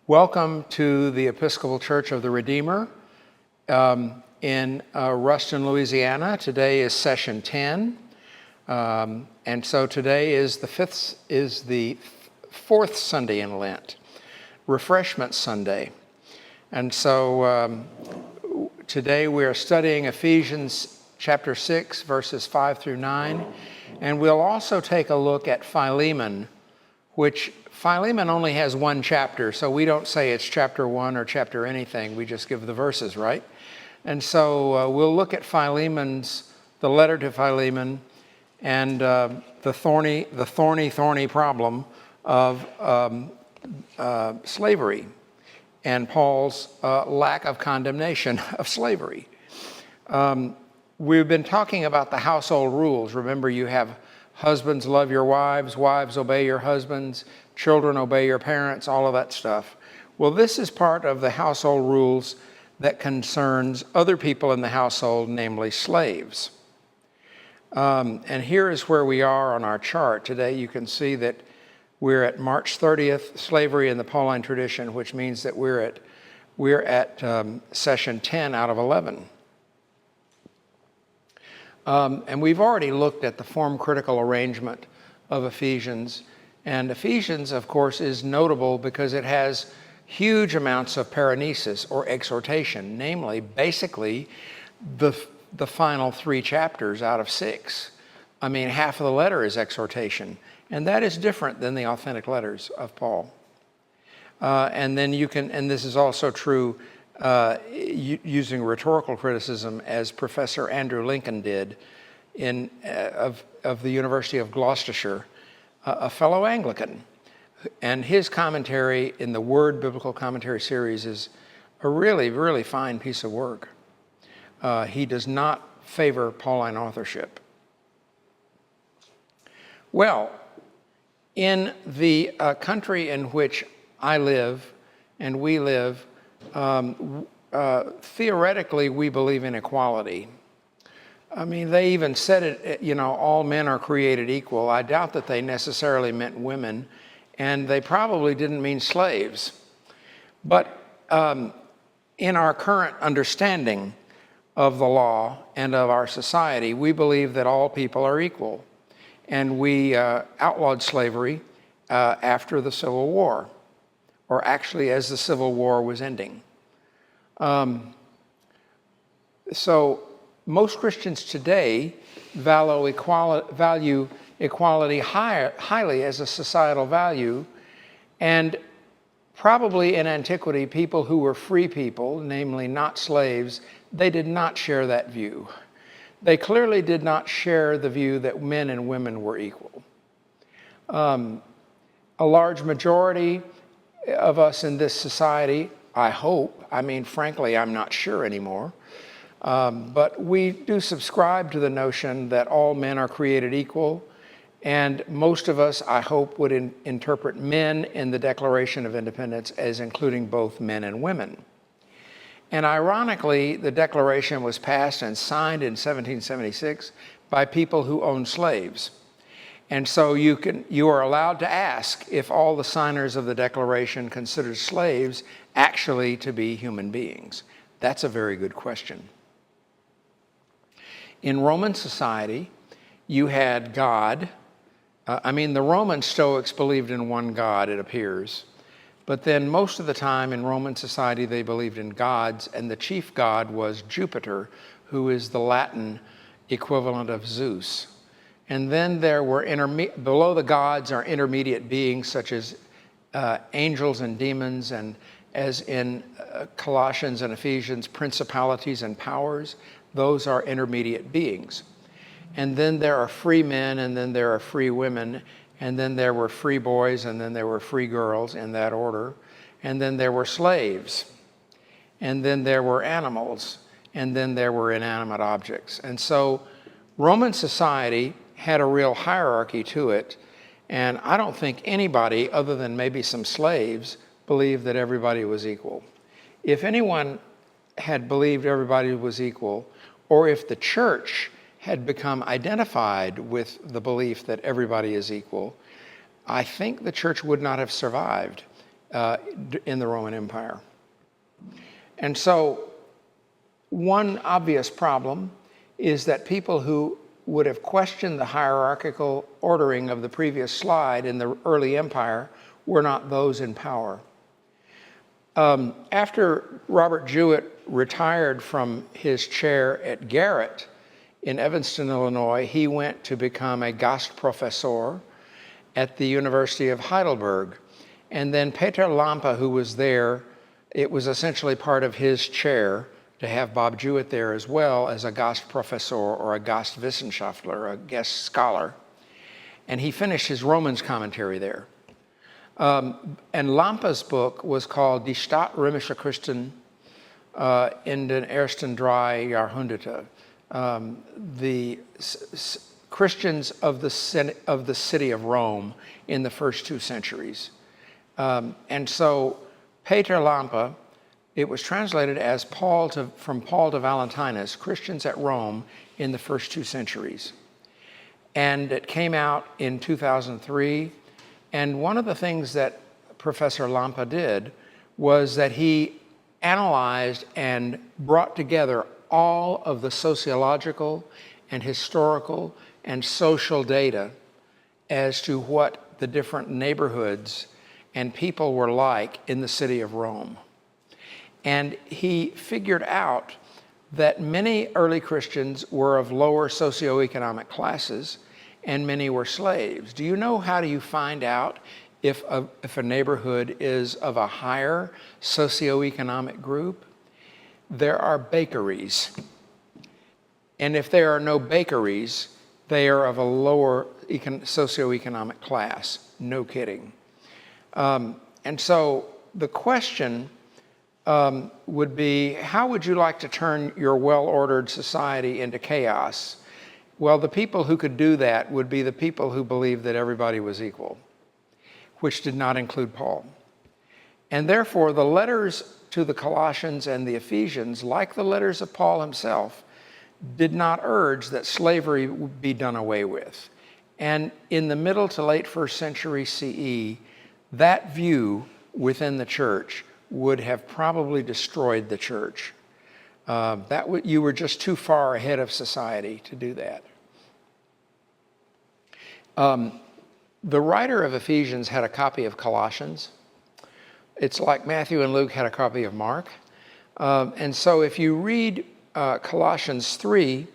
Welcome to the Episcopal Church of the Redeemer in Ruston, Louisiana. Today is session 10, and so today is the fourth Sunday in Lent, Refreshment Sunday. And so today we are studying Ephesians chapter 6, verses 5 through 9, and we'll also take a look at Philemon, which Philemon only has one chapter, so we don't say it's chapter 1 or chapter anything. We just give the verses, right? And so we'll look at the letter to Philemon, and the thorny problem of slavery and Paul's lack of condemnation of slavery. We've been talking about the household rules. Remember, you have husbands, love your wives, wives, obey your husbands, children, obey your parents, all of that stuff. Well, this is part of the household rules that concerns other people in the household, namely slaves. And here is where we are on our chart. Today you can see that we're at March 30th, slavery in the Pauline tradition, which means that we're at session 10 out of 11. And we've already looked at the form-critical arrangement of Ephesians. And Ephesians, of course, is notable because it has huge amounts of paranesis or exhortation, namely, basically, the final 3 chapters out of 6. I mean, half of the letter is exhortation. And that is different than the authentic letters of Paul. And this is also true using rhetorical criticism, as Professor Andrew Lincoln did of the University of Gloucestershire, a fellow Anglican. And his commentary in the Word Biblical Commentary series is a really, really fine piece of work. He does not favor Pauline authorship. Well, in the country in which I live and we live, theoretically, we believe in equality. I mean, they even said it, all men are created equal. I doubt that they necessarily meant women, and they probably didn't mean slaves. But in our current understanding of the law and of our society, we believe that all people are equal. And we outlawed slavery after the Civil War, or actually as the Civil War was ending. So most Christians today value equality highly as a societal value, and probably in antiquity, people who were free people, namely not slaves, they did not share that view. They clearly did not share the view that men and women were equal. A large majority of us in this society, I hope, frankly, I'm not sure anymore, but we do subscribe to the notion that all men are created equal, and most of us, I hope, would interpret men in the Declaration of Independence as including both men and women. And ironically, the Declaration was passed and signed in 1776 by people who owned slaves. And so you are allowed to ask if all the signers of the Declaration considered slaves actually to be human beings. That's a very good question. In Roman society, you had God. The Roman Stoics believed in one God, it appears. But then most of the time in Roman society, they believed in gods, and the chief god was Jupiter, who is the Latin equivalent of Zeus. And then there were below the gods are intermediate beings such as angels and demons, and as in Colossians and Ephesians, principalities and powers. Those are intermediate beings. And then there are free men, and then there are free women, and then there were free boys, and then there were free girls, in that order. And then there were slaves, and then there were animals, and then there were inanimate objects. And so Roman society had a real hierarchy to it, and I don't think anybody, other than maybe some slaves, believed that everybody was equal. If anyone had believed everybody was equal, or if the church had become identified with the belief that everybody is equal, I think the church would not have survived. in the Roman Empire. And so one obvious problem is that people who would have questioned the hierarchical ordering of the previous slide in the early empire were not those in power. After Robert Jewett retired from his chair at Garrett in Evanston, Illinois, he went to become a Gastprofessor at the University of Heidelberg. And then Peter Lampe, who was there, it was essentially part of his chair to have Bob Jewett there as well as a Gastprofessor or a Gastwissenschaftler, a guest scholar. And he finished his Romans commentary there. And Lampe's book was called Die Staatrömische Christen in den ersten 3 Jahrhunderte, the Christians of the city of Rome in the first 2 centuries. And so Peter Lampe, it was translated as from Paul to Valentinus, Christians at Rome in the first 2 centuries. And it came out in 2003. And one of the things that Professor Lampe did was that he analyzed and brought together all of the sociological and historical and social data as to what the different neighborhoods and people were like in the city of Rome. And he figured out that many early Christians were of lower socioeconomic classes and many were slaves. Do you know how do you find out if a neighborhood is of a higher socioeconomic group? There are bakeries. And if there are no bakeries, they are of a lower socioeconomic class. No kidding. And so the question would be, how would you like to turn your well-ordered society into chaos? Well, the people who could do that would be the people who believed that everybody was equal, which did not include Paul. And therefore, the letters to the Colossians and the Ephesians, like the letters of Paul himself, did not urge that slavery would be done away with. And in the middle to late 1st century CE, that view within the church would have probably destroyed the church. You were just too far ahead of society to do that. The writer of Ephesians had a copy of Colossians. It's like Matthew and Luke had a copy of Mark. And so if you read Colossians 3,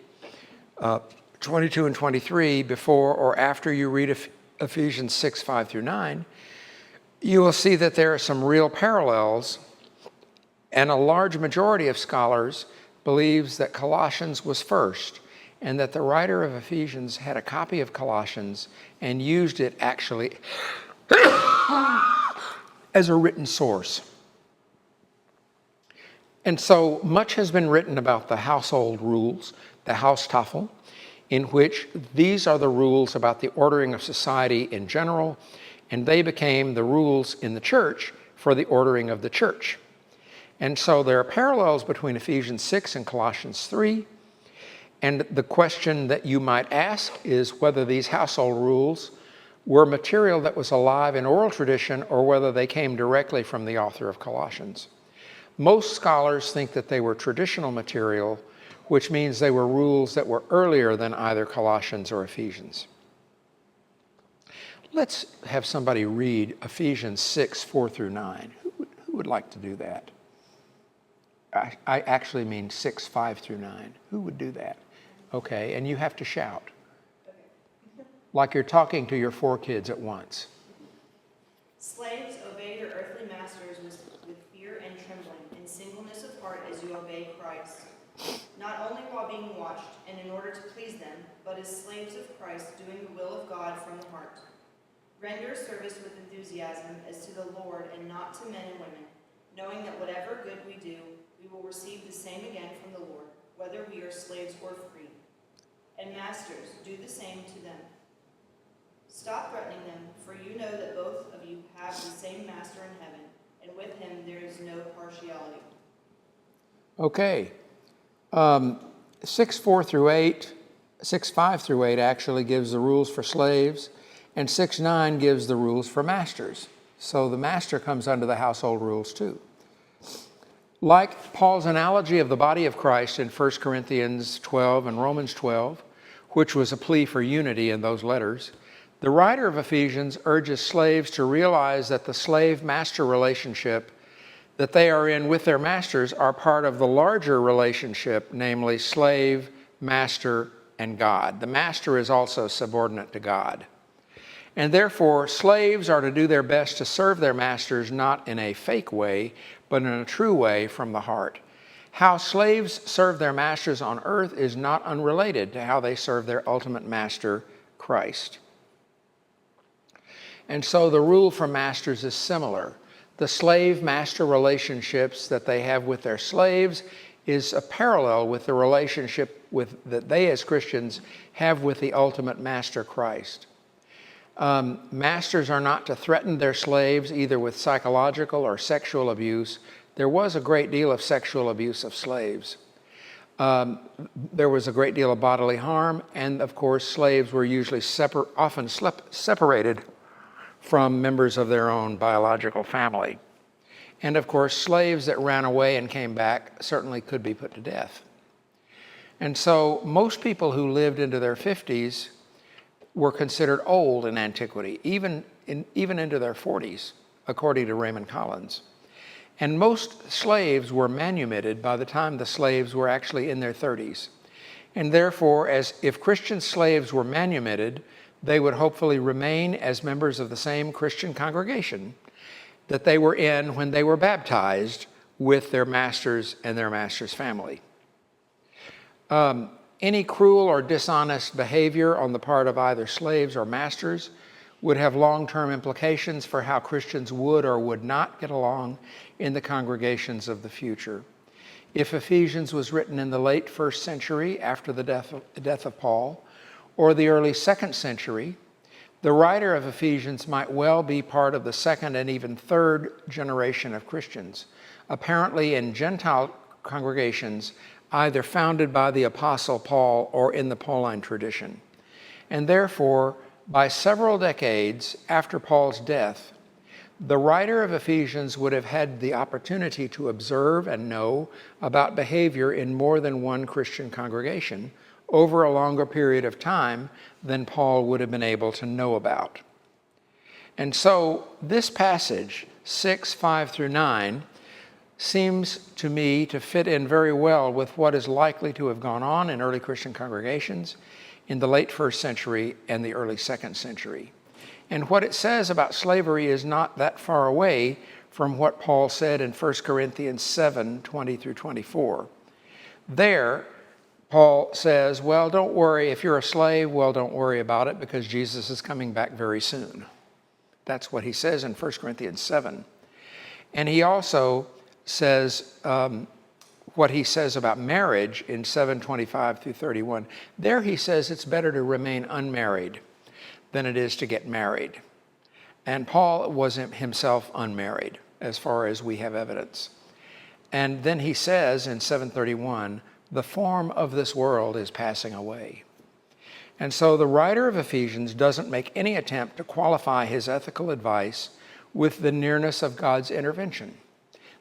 22 and 23, before or after you read Ephesians 6, 5 through 9, you will see that there are some real parallels, and a large majority of scholars believes that Colossians was first, and that the writer of Ephesians had a copy of Colossians and used it actually as a written source. And so much has been written about the household rules, the Haustafel, in which these are the rules about the ordering of society in general, and they became the rules in the church for the ordering of the church. And so there are parallels between Ephesians 6 and Colossians 3. And the question that you might ask is whether these household rules were material that was alive in oral tradition or whether they came directly from the author of Colossians. Most scholars think that they were traditional material, which means they were rules that were earlier than either Colossians or Ephesians. Let's have somebody read Ephesians 6, 4 through 9. Who would like to do that? I actually mean 6, 5 through 9. Who would do that? Okay, and you have to shout. Like you're talking to your 4 kids at once. Slaves, obey your earthly masters with fear and trembling, in singleness of heart as you obey Christ. Not only while being watched and in order to please them, but as slaves of Christ, doing the will of God from the heart. Render service with enthusiasm as to the Lord and not to men and women, knowing that whatever good we do, we will receive the same again from the Lord, whether we are slaves or free. And masters, do the same to them. Stop threatening them, for you know that both of you have the same master in heaven, and with him there is no partiality. Okay. 6, 4 through 8, 6, 5 through 8 actually gives the rules for slaves, and 6, 9 gives the rules for masters. So the master comes under the household rules too. Like Paul's analogy of the body of Christ in 1 Corinthians 12 and Romans 12, which was a plea for unity in those letters, the writer of Ephesians urges slaves to realize that the slave-master relationship that they are in with their masters are part of the larger relationship, namely slave, master, and God. The master is also subordinate to God. And therefore, slaves are to do their best to serve their masters not in a fake way, but in a true way from the heart. How slaves serve their masters on earth is not unrelated to how they serve their ultimate master, Christ. And so the rule for masters is similar. The slave-master relationships that they have with their slaves is a parallel with the relationship that they as Christians have with the ultimate master, Christ. Masters are not to threaten their slaves either with psychological or sexual abuse. There was a great deal of sexual abuse of slaves. There was a great deal of bodily harm, and of course slaves were usually often separated from members of their own biological family. And of course, slaves that ran away and came back certainly could be put to death. And so most people who lived into their 50s were considered old in antiquity, even into their 40s, according to Raymond Collins. And most slaves were manumitted by the time the slaves were actually in their 30s. And therefore, as if Christian slaves were manumitted, they would hopefully remain as members of the same Christian congregation that they were in when they were baptized with their masters and their master's family. Any cruel or dishonest behavior on the part of either slaves or masters would have long-term implications for how Christians would or would not get along in the congregations of the future. If Ephesians was written in the late 1st century after the death of Paul, or the early 2nd century, the writer of Ephesians might well be part of the 2nd and even 3rd generation of Christians, apparently in Gentile congregations either founded by the Apostle Paul or in the Pauline tradition. And therefore, by several decades after Paul's death, the writer of Ephesians would have had the opportunity to observe and know about behavior in more than one Christian congregation over a longer period of time than Paul would have been able to know about. And so this passage, 6:5-9, seems to me to fit in very well with what is likely to have gone on in early Christian congregations in the late 1st century and the early 2nd century. And what it says about slavery is not that far away from what Paul said in 1 Corinthians 7:20-24. There, Paul says, well, don't worry. If you're a slave, well, don't worry about it because Jesus is coming back very soon. That's what he says in 1 Corinthians 7. And he also says what he says about marriage in 7:25-31. There he says it's better to remain unmarried than it is to get married. And Paul was himself unmarried, as far as we have evidence. And then he says in 7:31, the form of this world is passing away. And so the writer of Ephesians doesn't make any attempt to qualify his ethical advice with the nearness of God's intervention.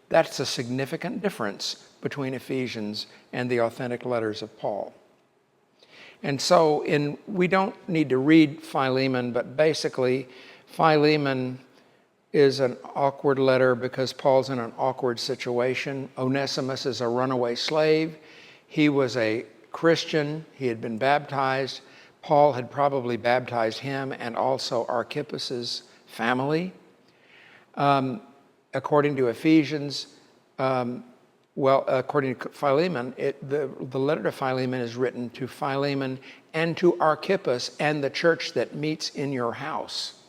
That's a significant difference between Ephesians and the authentic letters of Paul. And so we don't need to read Philemon, but basically Philemon is an awkward letter because Paul's in an awkward situation. Onesimus is a runaway slave. He was a Christian. He had been baptized. Paul had probably baptized him and also Archippus's family. According to Ephesians, according to Philemon, the letter to Philemon is written to Philemon and to Archippus and the church that meets in your house.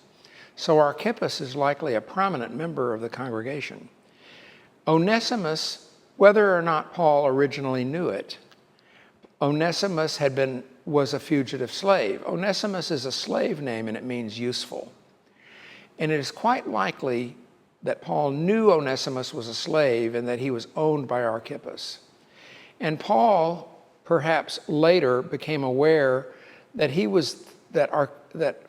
So Archippus is likely a prominent member of the congregation. Onesimus, whether or not Paul originally knew it, Onesimus was a fugitive slave. Onesimus is a slave name and it means useful. And it is quite likely that Paul knew Onesimus was a slave and that he was owned by Archippus. And Paul, perhaps later, became aware that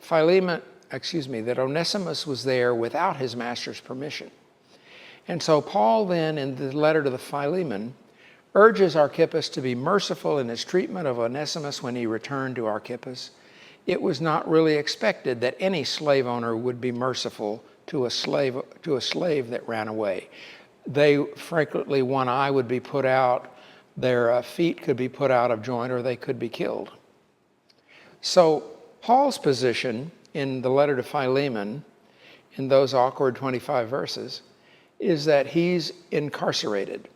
Philemon that Onesimus was there without his master's permission. And so Paul then, in the letter to the Philemon, urges Archippus to be merciful in his treatment of Onesimus when he returned to Archippus. It was not really expected that any slave owner would be merciful to a slave that ran away. They frequently, one eye would be put out, their feet could be put out of joint, or they could be killed. So Paul's position in the letter to Philemon, in those awkward 25 verses, is that he's incarcerated.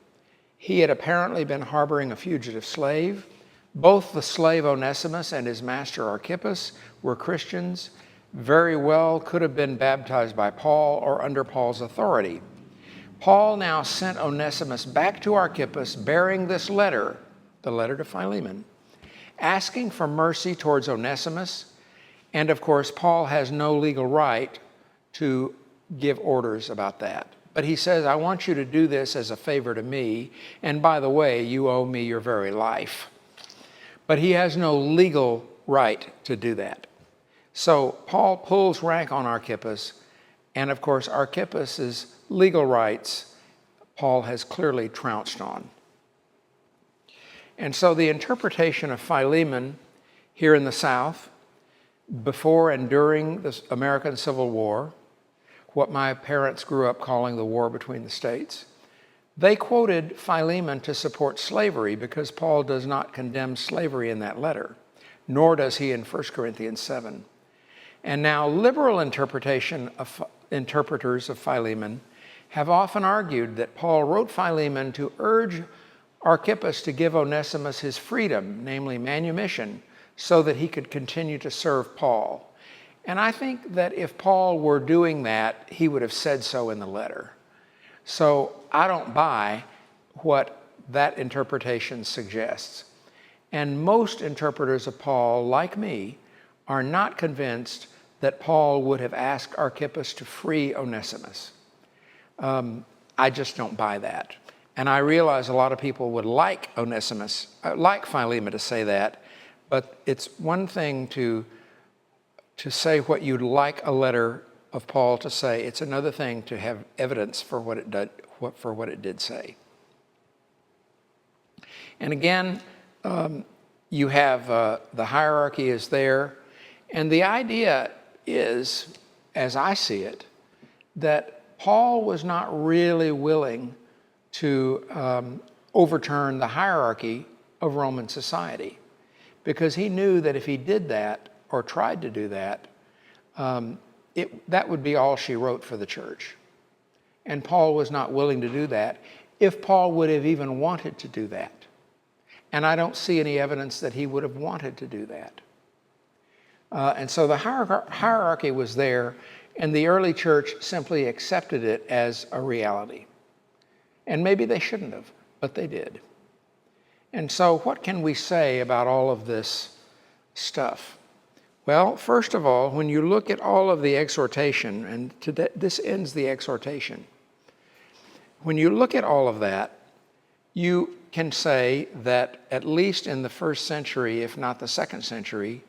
He had apparently been harboring a fugitive slave. Both the slave Onesimus and his master Archippus were Christians, very well could have been baptized by Paul or under Paul's authority. Paul now sent Onesimus back to Archippus bearing this letter, the letter to Philemon, asking for mercy towards Onesimus. And of course, Paul has no legal right to give orders about that. But he says, I want you to do this as a favor to me. And by the way, you owe me your very life. But he has no legal right to do that. So Paul pulls rank on Archippus. And of course, Archippus's legal rights, Paul has clearly trounced on. And so the interpretation of Philemon here in the South, before and during the American Civil War, what my parents grew up calling the war between the states, they quoted Philemon to support slavery because Paul does not condemn slavery in that letter, nor does he in 1 Corinthians 7. And now liberal interpreters of Philemon have often argued that Paul wrote Philemon to urge Archippus to give Onesimus his freedom, namely manumission, so that he could continue to serve Paul. And I think that if Paul were doing that, he would have said so in the letter. So I don't buy what that interpretation suggests. And most interpreters of Paul, like me, are not convinced that Paul would have asked Archippus to free Onesimus. I just don't buy that. And I realize a lot of people would like Philemon to say that, but it's one thing to say what you'd like a letter of Paul to say. It's another thing to have evidence for what it did say. And again, you have the hierarchy is there, and the idea is, as I see it, that Paul was not really willing to overturn the hierarchy of Roman society, because he knew that if he did that or tried to do that, that would be all she wrote for the church. And Paul was not willing to do that if Paul would have even wanted to do that. And I don't see any evidence that he would have wanted to do that. And so the hierarchy was there, and the early church simply accepted it as a reality. And maybe they shouldn't have, but they did. And so what can we say about all of this stuff? Well, first of all, when you look at all of the exhortation, and today, this ends the exhortation. When you look at all of that, you can say that at least in the first century, if not the second century,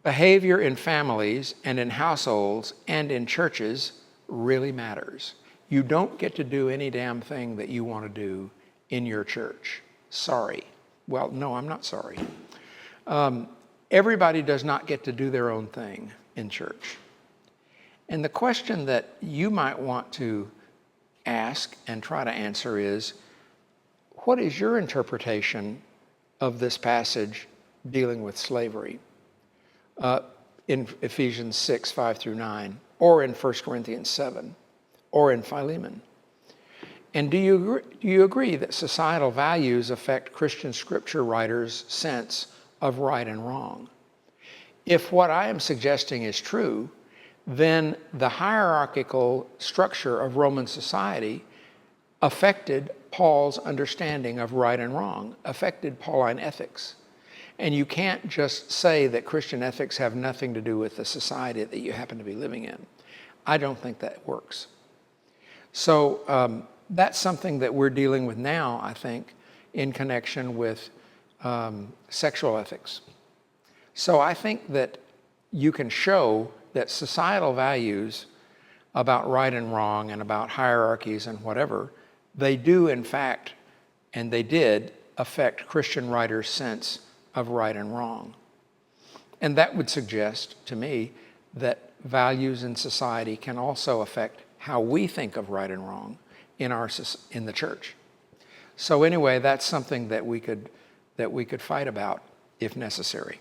behavior in families and in households and in churches really matters. You don't get to do any damn thing that you want to do in your church. Sorry. Well, no, I'm not sorry. Everybody does not get to do their own thing in church. And the question that you might want to ask and try to answer is, what is your interpretation of this passage dealing with slavery in Ephesians 6, 5 through 9, or in 1 Corinthians 7, or in Philemon? And do you agree that societal values affect Christian scripture writers' sense of right and wrong? If what I am suggesting is true, then the hierarchical structure of Roman society affected Paul's understanding of right and wrong, affected Pauline ethics. And you can't just say that Christian ethics have nothing to do with the society that you happen to be living in. I don't think that works. So that's something that we're dealing with now, I think, in connection with sexual ethics. So I think that you can show that societal values about right and wrong and about hierarchies and whatever, they do in fact, and they did, affect Christian writers' sense of right and wrong. And that would suggest to me that values in society can also affect how we think of right and wrong in the church. So anyway, that's something that we could fight about if necessary.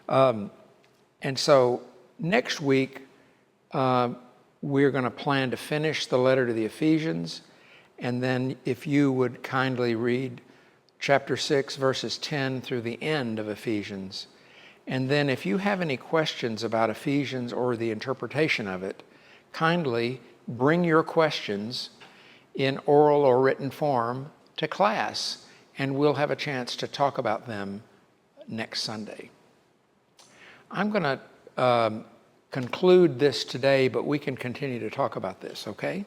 And so next week, we're going to plan to finish the letter to the Ephesians. And then if you would kindly read chapter 6, verses 10 through the end of Ephesians. And then if you have any questions about Ephesians or the interpretation of it, kindly bring your questions in oral or written form to class, and we'll have a chance to talk about them next Sunday. I'm going to conclude this today, but we can continue to talk about this, okay?